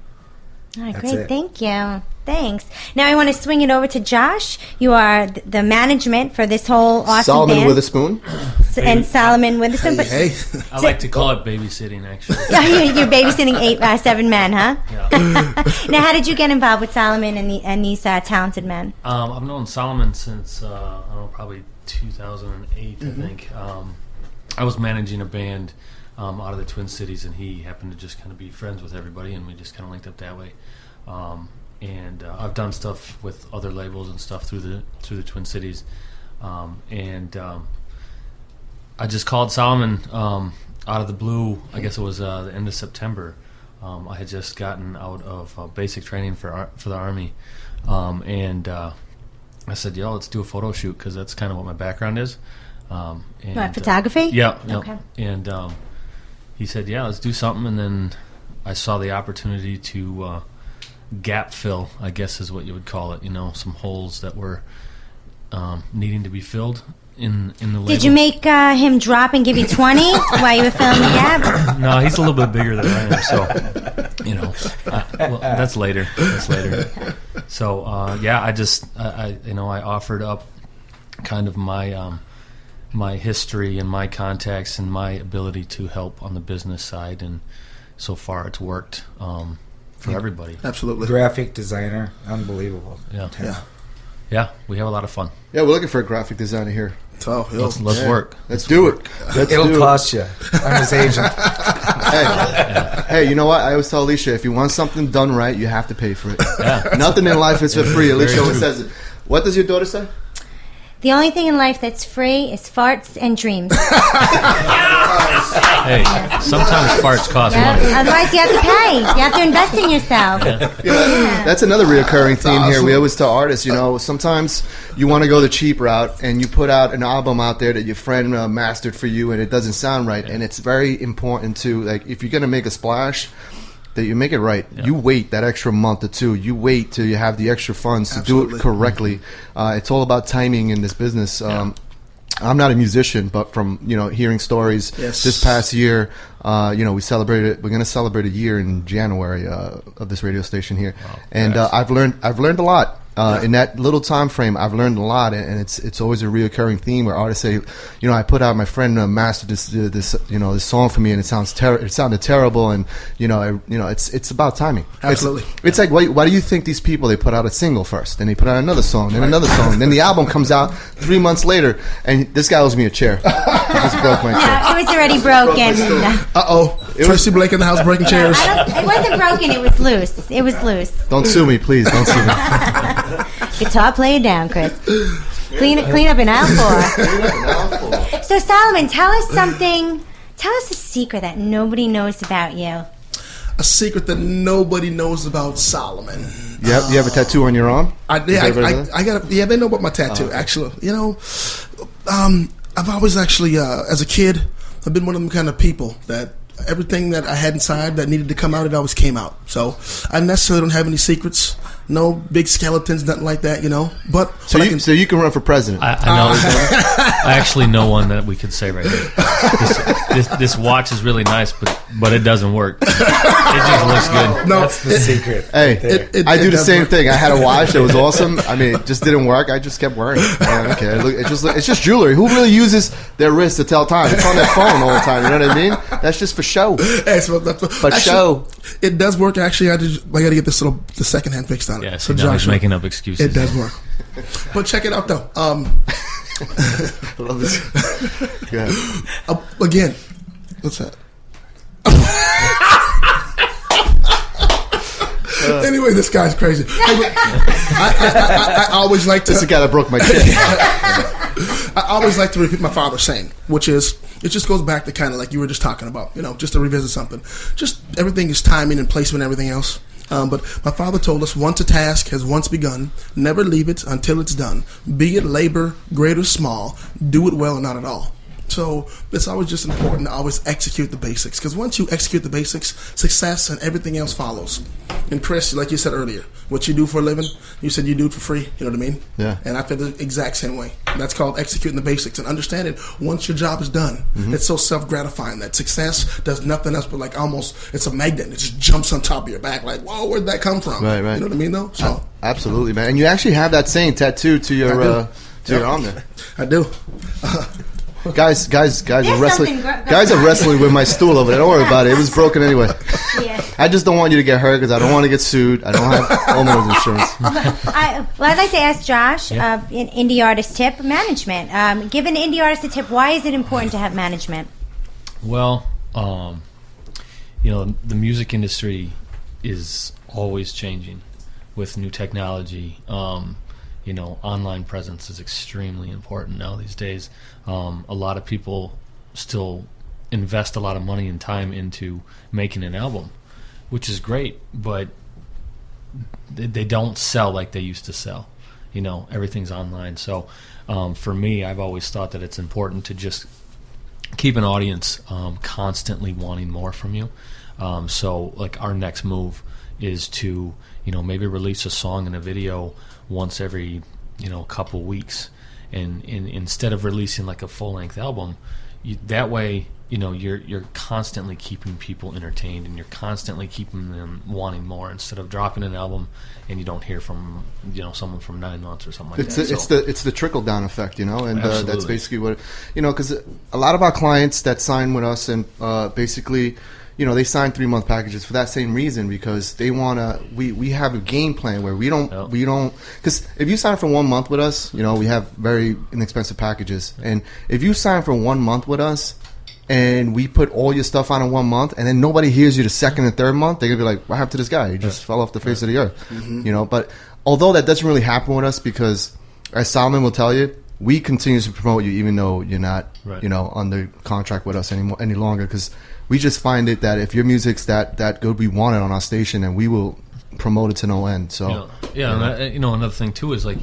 All right, great. Thank you. Thanks. Now I want to swing it over to Josh. You are the management for this whole awesome Solomon band. Witherspoon. And Solomon Witherspoon. Hey. I like to call it babysitting, actually. You're babysitting 7 men, huh? Yeah. Now, how did you get involved with Solomon and these talented men? I've known Solomon since, probably 2008, I think. I was managing a band out of the Twin Cities, and he happened to just kind of be friends with everybody, and we just kind of linked up that way. And I've done stuff with other labels and stuff through the Twin Cities, and I just called Solomon out of the blue. I guess it was the end of September. I had just gotten out of basic training for the Army, and I said, "Yo, let's do a photo shoot," because that's kind of what my background is. What, photography? Yeah. Okay. And he said, "Yeah, let's do something." And then I saw the opportunity to gap fill, I guess is what you would call it. Some holes that were needing to be filled in the label. Did you make him drop and give you 20 while you were filling the gap? No, he's a little bit bigger than I am, so well, that's later. So I offered up kind of my my history and my contacts and my ability to help on the business side, and so far it's worked for everybody. Absolutely. Graphic designer, unbelievable. Yeah, we have a lot of fun. Yeah, we're looking for a graphic designer here. So let's work. Let's do it. It'll cost you. I'm his agent. Hey, you know what? I always tell Alysia, if you want something done right, you have to pay for it. Yeah. Nothing in life is for free. Alysia always says it. What does your daughter say? The only thing in life that's free is farts and dreams. Hey, sometimes farts cost money. Otherwise, you have to pay. You have to invest in yourself. Yeah. That's another reoccurring theme here. We always tell artists, sometimes you want to go the cheap route and you put out an album out there that your friend mastered for you and it doesn't sound right. Yeah. And it's very important to, like, if you're going to make a splash, that you make it right. Yeah. You wait that extra month or two. You wait till you have the extra funds to do it correctly. It's all about timing in this business. I'm not a musician, but from hearing stories this past year, we celebrated. We're going to celebrate a year in January of this radio station here, and I've learned a lot. In that little time frame, I've learned a lot, and it's always a reoccurring theme where artists say, I put out, my friend mastered this song for me, and it sounded terrible, and it's about timing. Absolutely, it's like why do you think these people, they put out a single first, then they put out another song, then another song, and then the album comes out 3 months later, and this guy owes me a chair. I just broke my chair. It was already broken. Tracy Blake in the house breaking chairs. It wasn't broken. It was loose. It was loose. Don't sue me, please. Don't sue me. Guitar, play it down, Chris. Clean up an aisle floor. So, Solomon, tell us something. Tell us a secret that nobody knows about you. A secret that nobody knows about Solomon. You have a tattoo on your arm? I got. They know about my tattoo. Actually, I've always actually, as a kid, I've been one of them kind of people that everything that I had inside that needed to come out, it always came out. So I necessarily don't have any secrets. No big skeletons, nothing like that, But so you can run for president. I know. I actually know one that we could say right here. This watch is really nice, but it doesn't work. It just looks good. No, that's the secret. Hey, I do the same thing. I had a watch that was awesome. I mean, it just didn't work. I just kept wearing it. Okay, it's just jewelry. Who really uses their wrist to tell time? It's on their phone all the time. You know what I mean? That's just for show. Show. It does work. actually. I got to get the second hand fixed on it. Yeah, so now he's making up excuses. It does work. But check it out, though. I love this. Go ahead. Again, what's that? Anyway, this guy's crazy. I always like to. This is the guy that broke my chair. I always like to repeat my father's saying, which is, it just goes back to kind of like you were just talking about, just to revisit something. Just everything is timing and placement and everything else. But my father told us, once a task has once begun, never leave it until it's done. Be it labor, great or small, do it well or not at all. So it's always just important to always execute the basics, because once you execute the basics, success and everything else follows. And Chris, like you said earlier, what you do for a living, you said you do it for free. You know what I mean? Yeah. And I feel the exact same way. That's called executing the basics and understanding once your job is done. Mm-hmm. It's so self-gratifying that success does nothing else but like almost, it's a magnet. It just jumps on top of your back like, whoa, where'd that come from? Right. You know what I mean, though? So absolutely, man. And you actually have that saying tattooed to your arm there. I do. Guys are wrestling. Guys are wrestling with my stool over there. Don't worry about it. It was broken anyway. Yeah. I just don't want you to get hurt because I don't want to get sued. I don't have homeowners insurance. I'd like to ask Josh, an indie artist tip, management. Give an indie artist a tip. Why is it important to have management? Well, the music industry is always changing with new technology. Online presence is extremely important now these days. A lot of people still invest a lot of money and time into making an album, which is great, but they don't sell like they used to sell. Everything's online. So for me, I've always thought that it's important to just keep an audience constantly wanting more from you. So like our next move is to, maybe release a song and a video once every, couple weeks. And instead of releasing like a full-length album, that way, you're constantly keeping people entertained and you're constantly keeping them wanting more instead of dropping an album and you don't hear from someone from 9 months or something like that. It's the trickle-down effect, and that's basically what because a lot of our clients that sign with us and basically they sign 3-month packages for that same reason, because they want to. We have a game plan where we don't because if you sign for 1 month with us, we have very inexpensive packages, and if you sign for 1 month with us and we put all your stuff on in 1 month and then nobody hears you the second and third month, they're gonna be like, what happened to this guy? He just fell off the face of the earth. Mm-hmm. But although that doesn't really happen with us, because as Solomon will tell you, we continue to promote you even though you're not, Right. under contract with us any longer, because we just find it that if your music's that good, we want it on our station, and we will promote it to no end. So and another thing too is like,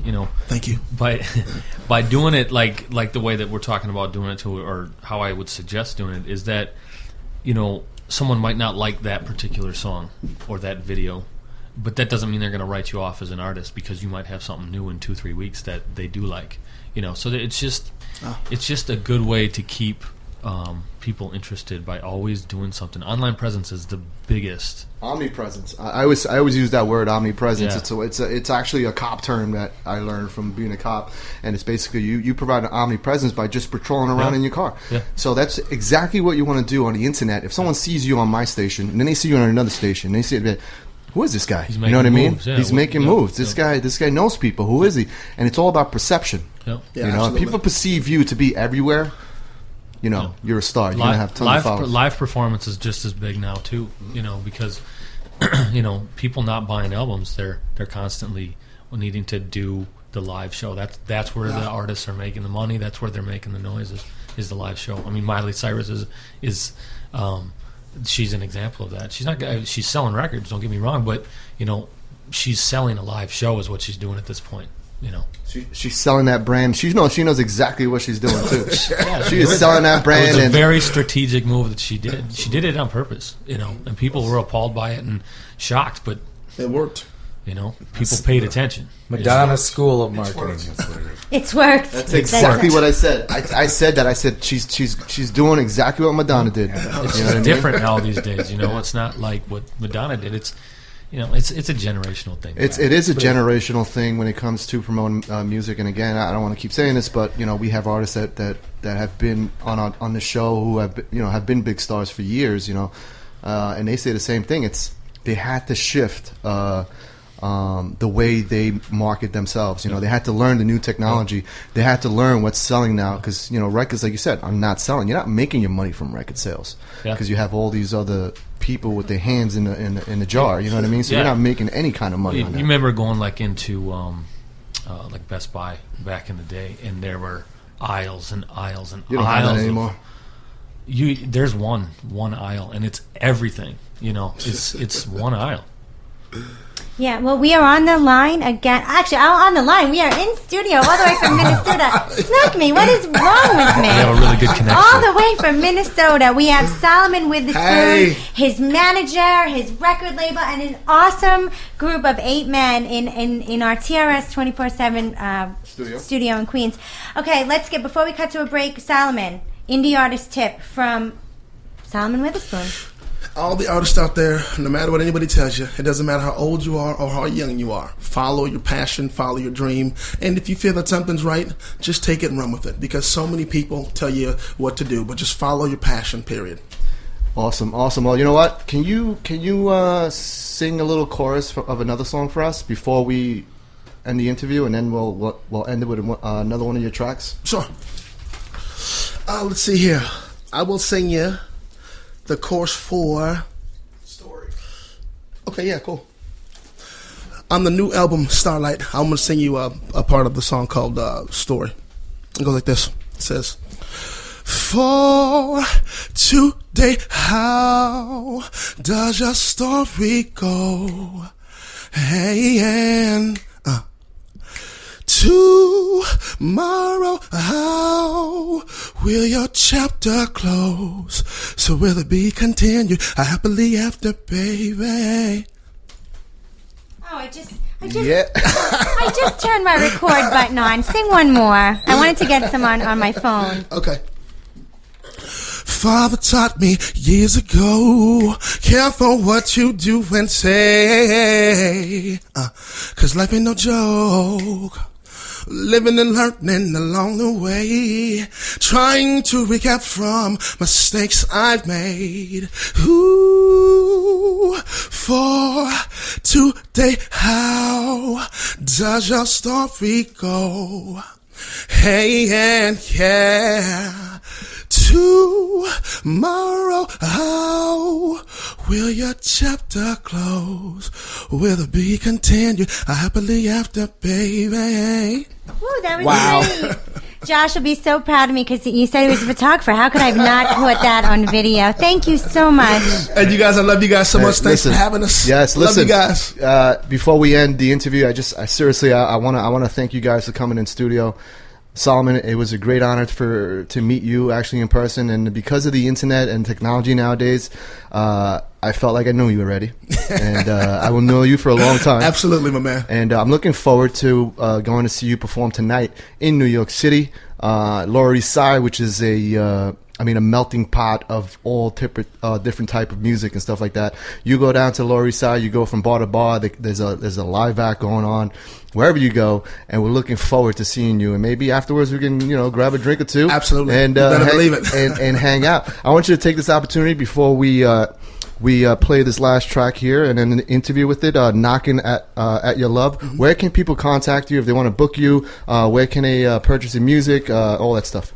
Thank you. by doing it like the way that we're talking about doing it too, or how I would suggest doing it, is that someone might not like that particular song or that video, but that doesn't mean they're going to write you off as an artist, because you might have something new in 2-3 weeks that they do like. So that it's just a good way to keep people interested by always doing something. Online presence is the biggest. Omnipresence. I always use that word, omnipresence. Yeah. It's actually a cop term that I learned from being a cop, and it's basically you provide an omnipresence by just patrolling around in your car. Yeah. So that's exactly what you want to do on the internet. If someone sees you on my station and then they see you on another station, they see, who is this guy? You know what I mean? Moves, yeah. He's making moves. This guy knows people. Who is he? And it's all about perception. Yep. Yeah, If people perceive you to be everywhere, you're a star. You're gonna have tons of followers. Live performance is just as big now too. Because people not buying albums, they're constantly needing to do the live show. That's where the artists are making the money. That's where they're making the noises. Is the live show. I mean, Miley Cyrus is she's an example of that. She's selling records. Don't get me wrong, but she's selling a live show is what she's doing at this point. She's selling that brand. She knows exactly what she's doing too. Yeah, she is selling that brand. It was a very strategic move that she did. She did it on purpose, and people were appalled by it and shocked, but it worked. People paid attention. Madonna's school of marketing. It's worked. That's exactly what I said. I said she's doing exactly what Madonna did. It's different now these days. It's not like what Madonna did. It's it's a generational thing. It is a generational thing when it comes to promoting music. And again, I don't want to keep saying this, but we have artists that have been on the show who have been big stars for years. And they say the same thing. They had to shift the way they market themselves. They had to learn the new technology. They had to learn what's selling now, because records, like you said, are not selling. You're not making your money from record sales because you have all these other people with their hands in the jar. You know what I mean? So you're not making any kind of money on that. You remember going into like Best Buy back in the day, and there were aisles and aisles and you don't aisles have that anymore. There's one aisle, and it's everything. It's one aisle. Yeah, well, we are on the line again. Actually, on the line. We are in studio all the way from Minnesota. Snuck me. What is wrong with me? We have a really good connection. All the way from Minnesota. We have Solomon Witherspoon, his manager, his record label, and an awesome group of 8 men in our TRS 24/7 studio in Queens. Okay, before we cut to a break, Solomon, indie artist tip from Solomon Witherspoon. All the artists out there, no matter what anybody tells you, it doesn't matter how old you are or how young you are. Follow your passion, follow your dream, and if you feel that something's right, just take it and run with it, because so many people tell you what to do, but just follow your passion, period. Awesome. Well, you know what? Can you sing a little chorus of another song for us before we end the interview, and then we'll end it with another one of your tracks? Sure. Let's see here. I will sing you the chorus for Story. Okay, yeah, cool. On the new album Starlight, I'm going to sing you a part of the song called Story. It goes like this. It says, for today, how does your story go? Hey, and tomorrow, how will your chapter close? So will it be continued happily after, baby? Oh, I just turned my record button on. Sing one more. I wanted to get some on my phone. Okay. Father taught me years ago, careful what you do and say, 'cause life ain't no joke. Living and learning along the way, trying to recap from mistakes I've made. Ooh, for today, how does your story go? Hey, and yeah, tomorrow, how will your chapter close? Will it be continued happily after, baby? Ooh, that was wow. great. Josh will be so proud of me because you said he was a photographer. How could I have not put that on video? Thank you so much. And you guys, I love you guys so much. Thanks for having us. Yes, listen. Love you guys. Before we end the interview, I seriously, I want to thank you guys for coming in studio. Solomon, it was a great honor to meet you actually in person, and because of the internet and technology nowadays, I felt like I knew you already, and I will know you for a long time. Absolutely, my man. And I'm looking forward to going to see you perform tonight in New York City, Lower East Side, which is a melting pot of all different type of music and stuff like that. You go down to Lower East Side, you go from bar to bar. There's a live act going on wherever you go, and we're looking forward to seeing you. And maybe afterwards we can, grab a drink or two. Absolutely, and better believe it, and hang out. I want you to take this opportunity before we play this last track here and then an interview with it, Knocking at Your Love. Mm-hmm. Where can people contact you if they want to book you? Where can they purchase your music? All that stuff.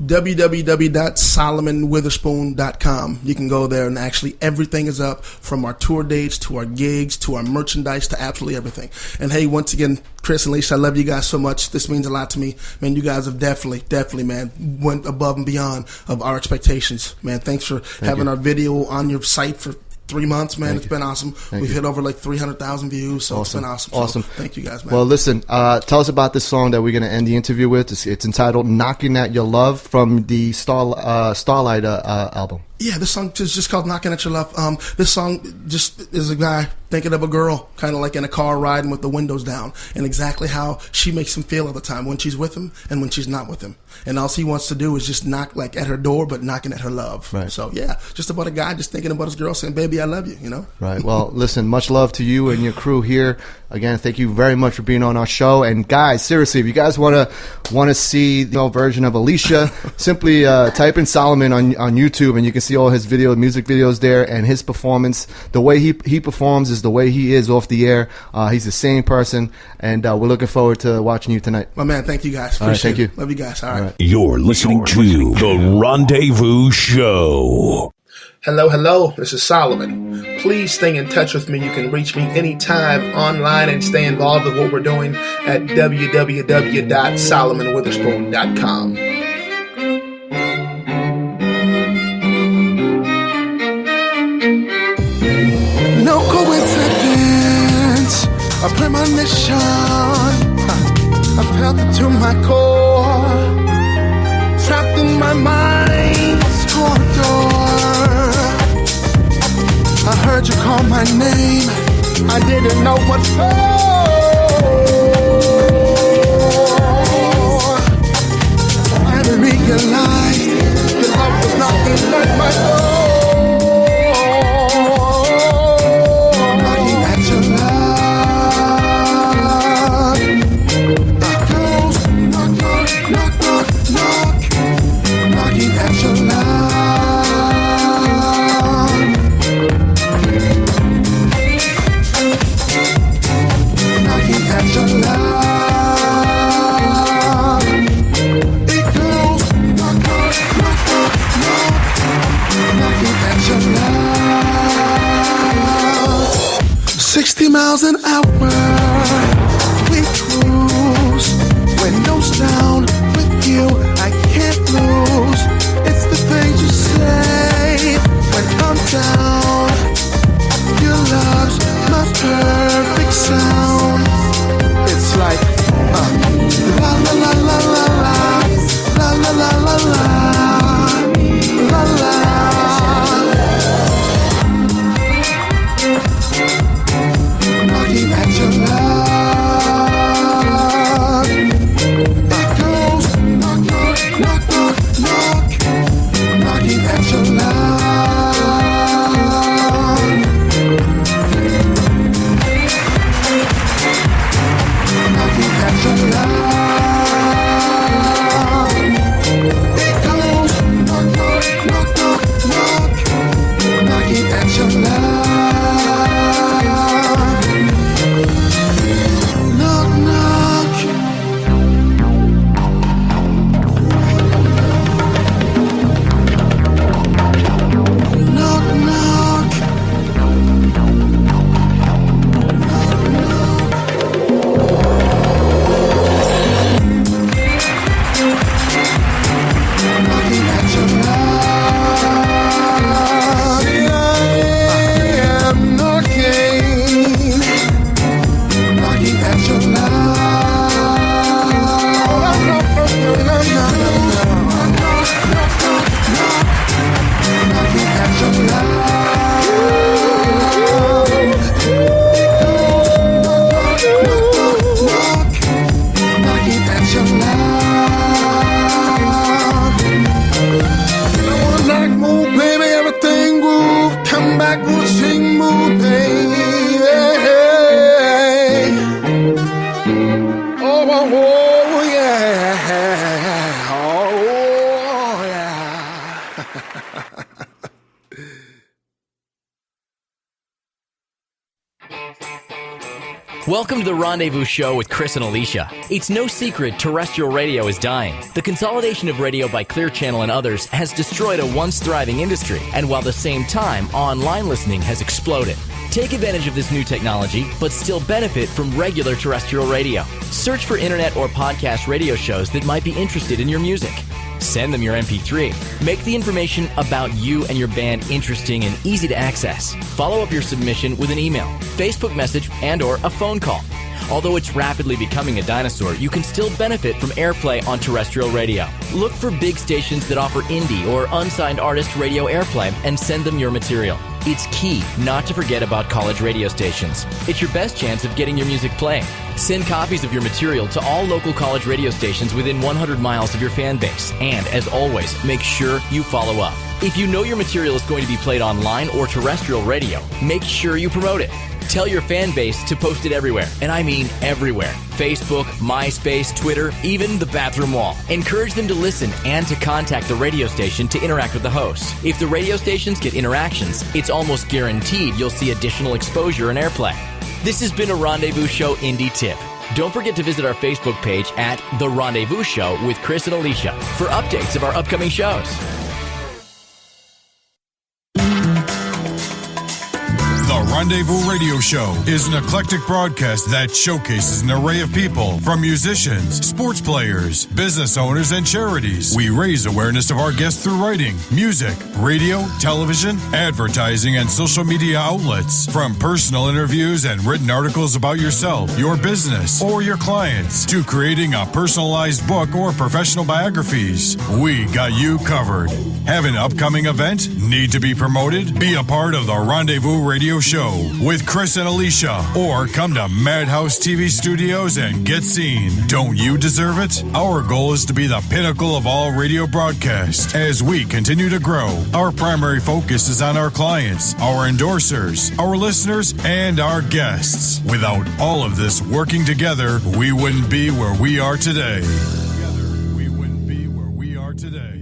www.solomonwitherspoon.com. You can go there, and actually everything is up, from our tour dates to our gigs to our merchandise to absolutely everything. And hey, once again, Cris and Alysia, I love you guys so much. This means a lot to me. Man, you guys have definitely, man, went above and beyond of our expectations. Man, thanks for having our video on your site for 3 months, man. It's been awesome. We've hit over like 300,000 views, so it's been awesome. Awesome. So thank you guys, man. Well, listen, tell us about this song that we're going to end the interview with. It's entitled Knocking at Your Love from the Starlight album. Yeah, this song is just called Knocking at Your Love. This song just is a guy thinking of a girl, kind of like in a car riding with the windows down, and exactly how she makes him feel all the time when she's with him and when she's not with him. And all he wants to do is just knock like at her door, but knocking at her love. Right. So yeah, just about a guy just thinking about his girl saying, "Baby, I love you." Right. Well, listen, much love to you and your crew here. Again, thank you very much for being on our show. And guys, seriously, if you guys want to see the version of Alysia, simply type in Solomon on YouTube, and you can see all his music videos there, and his performance. The way he performs is the way he is off the air. He's the same person, and we're looking forward to watching you tonight. My man, thank you guys. All right, thank you. Love you guys. All right. You're listening to The Rendezvous Show. Hello, this is Solomon. Please stay in touch with me. You can reach me anytime online and stay involved with what we're doing at www.solomonwitherspoon.com. No coincidence, a premonition. I felt it to my core, trapped in my mind's corridor. I heard you call my name, I didn't know what for. I realized your love was knocking at my door. Knocking at your love. It goes knock, knock, knock, knock, knock. Knocking at your love. At your love, it goes knock, knock, knock, knock, knock, knocking at your love. 60 miles an hour, we cruise. Windows down, with you I can't lose. It's the things you say when I'm down. Your love's my perfect sound. It's like la la la la la la la la la la la la. Knocking at Welcome to the Rendezvous Show with Cris and Alysia. It's no secret terrestrial radio is dying. The consolidation of radio by Clear Channel and others has destroyed a once thriving industry, and while at the same time, online listening has exploded. Take advantage of this new technology, but still benefit from regular terrestrial radio. Search for internet or podcast radio shows that might be interested in your music. Send them your MP3. Make the information about you and your band interesting and easy to access. Follow up your submission with an email, Facebook message, and/or a phone call. Although it's rapidly becoming a dinosaur, you can still benefit from airplay on terrestrial radio. Look for big stations that offer indie or unsigned artist radio airplay and send them your material. It's key not to forget about college radio stations. It's your best chance of getting your music playing. Send copies of your material to all local college radio stations within 100 miles of your fan base. And as always, make sure you follow up. If you know your material is going to be played online or terrestrial radio, make sure you promote it. Tell your fan base to post it everywhere, and I mean everywhere. Facebook, MySpace, Twitter, even the bathroom wall. Encourage them to listen and to contact the radio station to interact with the hosts. If the radio stations get interactions, it's almost guaranteed you'll see additional exposure and airplay. This has been a Rendezvous Show Indie Tip. Don't forget to visit our Facebook page at The Rendezvous Show with Cris and Alysia for updates of our upcoming shows. The Rendezvous Radio Show is an eclectic broadcast that showcases an array of people, from musicians, sports players, business owners, and charities. We raise awareness of our guests through writing, music, radio, television, advertising, and social media outlets. From personal interviews and written articles about yourself, your business, or your clients, to creating a personalized book or professional biographies, we got you covered. Have an upcoming event? Need to be promoted? Be a part of the Rendezvous Radio Show with Cris and Alysia, or come to Madhouse TV Studios and get seen. Don't you deserve it? Our goal is to be the pinnacle of all radio broadcasts. As we continue to grow, our primary focus is on our clients, our endorsers, our listeners, and our guests. Without all of this working together, we wouldn't be where we are today. Together, we wouldn't be where we are today.